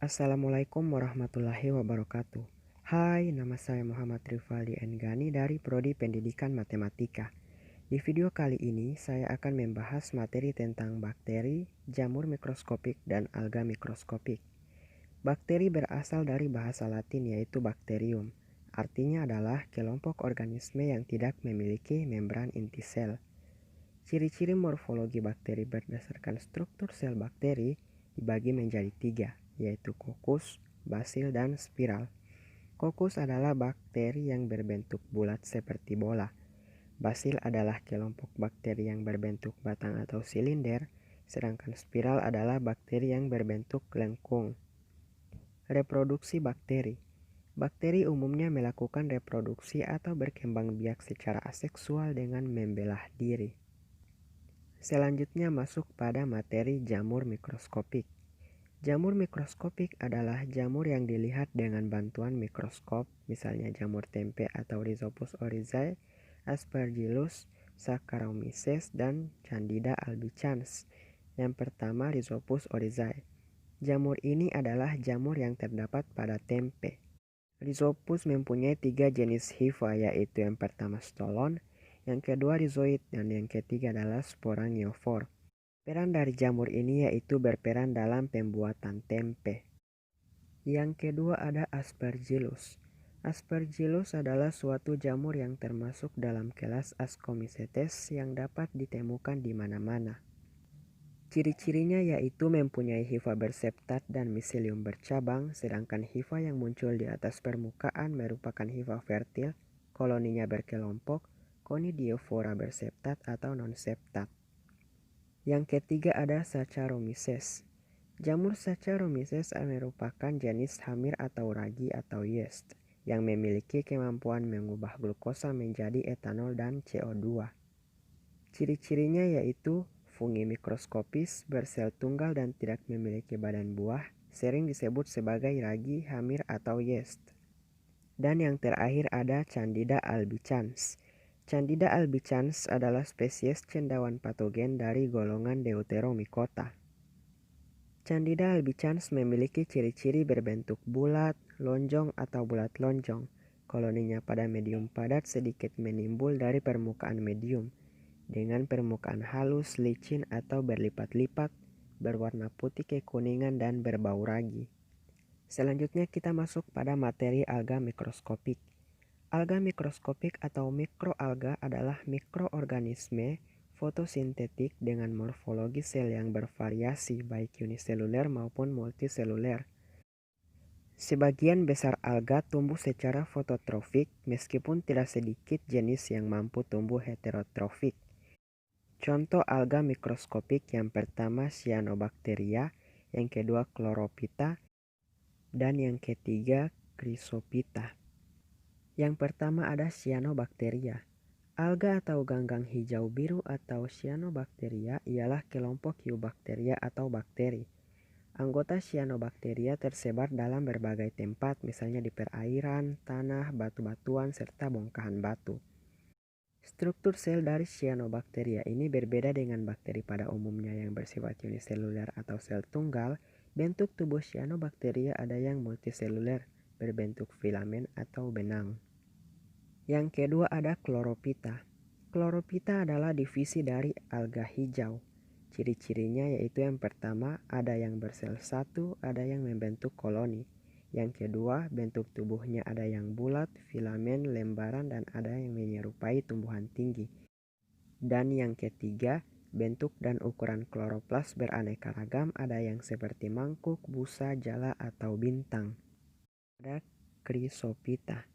Assalamualaikum warahmatullahi wabarakatuh. Hai, nama saya Muhammad Rifaldi Enggani dari Prodi Pendidikan Matematika. Di video kali ini saya akan membahas materi tentang bakteri, jamur mikroskopik, dan alga mikroskopik. Bakteri berasal dari bahasa Latin yaitu bacterium. Artinya adalah kelompok organisme yang tidak memiliki membran inti sel. Ciri-ciri morfologi bakteri berdasarkan struktur sel bakteri dibagi menjadi 3, yaitu kokus, basil, dan spiral. Kokus adalah bakteri yang berbentuk bulat seperti bola. Basil adalah kelompok bakteri yang berbentuk batang atau silinder, sedangkan spiral adalah bakteri yang berbentuk lengkung. Reproduksi bakteri. Bakteri umumnya melakukan reproduksi atau berkembang biak secara aseksual dengan membelah diri. Selanjutnya masuk pada materi jamur mikroskopik. Jamur mikroskopik adalah jamur yang dilihat dengan bantuan mikroskop, misalnya jamur tempe atau Rhizopus oryzae, Aspergillus, Saccharomyces, dan Candida albicans. Yang pertama Rhizopus oryzae. Jamur ini adalah jamur yang terdapat pada tempe. Rhizopus mempunyai 3 jenis hifa, yaitu yang pertama stolon, yang kedua rhizoid, dan yang ketiga adalah sporangiofor. Peran dari jamur ini yaitu berperan dalam pembuatan tempe. Yang kedua ada Aspergillus. Aspergillus adalah suatu jamur yang termasuk dalam kelas Ascomycetes yang dapat ditemukan di mana-mana. Ciri-cirinya yaitu mempunyai hifa berseptat dan miselium bercabang, sedangkan hifa yang muncul di atas permukaan merupakan hifa fertil, koloninya berkelompok, Conidiophora berseptat atau non-septat. Yang ketiga ada Saccharomyces. Jamur Saccharomyces merupakan jenis hamir atau ragi atau yeast yang memiliki kemampuan mengubah glukosa menjadi etanol dan CO2. Ciri-cirinya yaitu fungi mikroskopis, bersel tunggal dan tidak memiliki badan buah, sering disebut sebagai ragi, hamir atau yeast. Dan yang terakhir ada Candida albicans. Candida albicans adalah spesies cendawan patogen dari golongan Deuteromycota. Candida albicans memiliki ciri-ciri berbentuk bulat, lonjong atau bulat lonjong. Koloninya pada medium padat sedikit menimbul dari permukaan medium, dengan permukaan halus, licin atau berlipat-lipat, berwarna putih kekuningan dan berbau ragi. Selanjutnya kita masuk pada materi alga mikroskopik. Alga mikroskopik atau mikroalga adalah mikroorganisme fotosintetik dengan morfologi sel yang bervariasi baik uniseluler maupun multiseluler. Sebagian besar alga tumbuh secara fototrofik meskipun tidak sedikit jenis yang mampu tumbuh heterotrofik. Contoh alga mikroskopik yang pertama Cyanobacteria, yang kedua Chlorophyta, dan yang ketiga Chrysophyta. Yang pertama ada Cyanobacteria. Alga atau ganggang hijau biru atau Cyanobacteria ialah kelompok Eubacteria atau bakteri. Anggota Cyanobacteria tersebar dalam berbagai tempat, misalnya di perairan, tanah, batu-batuan, serta bongkahan batu. Struktur sel dari Cyanobacteria ini berbeda dengan bakteri pada umumnya yang bersifat uniseluler atau sel tunggal. Bentuk tubuh Cyanobacteria ada yang multiseluler, berbentuk filamen atau benang. Yang kedua ada Chlorophyta. Chlorophyta adalah divisi dari alga hijau. Ciri-cirinya yaitu yang pertama ada yang bersel satu, ada yang membentuk koloni. Yang kedua, bentuk tubuhnya ada yang bulat, filamen, lembaran, dan ada yang menyerupai tumbuhan tinggi. Dan yang ketiga, bentuk dan ukuran kloroplas beraneka ragam, ada yang seperti mangkuk, busa, jala, atau bintang. Ada Chrysophyta.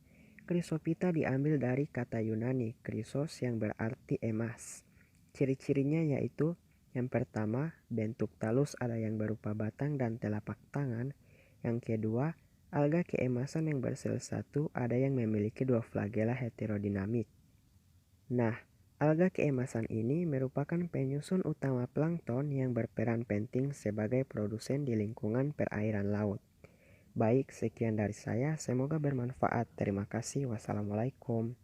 Chrysophyta diambil dari kata Yunani chrysos yang berarti emas. Ciri-cirinya yaitu yang pertama, bentuk talus ada yang berupa batang dan telapak tangan. Yang kedua, alga keemasan yang bersel satu ada yang memiliki 2 flagela heterodinamik. Nah, alga keemasan ini merupakan penyusun utama plankton yang berperan penting sebagai produsen di lingkungan perairan laut. Baik, sekian dari saya. Semoga bermanfaat. Terima kasih. Wassalamualaikum.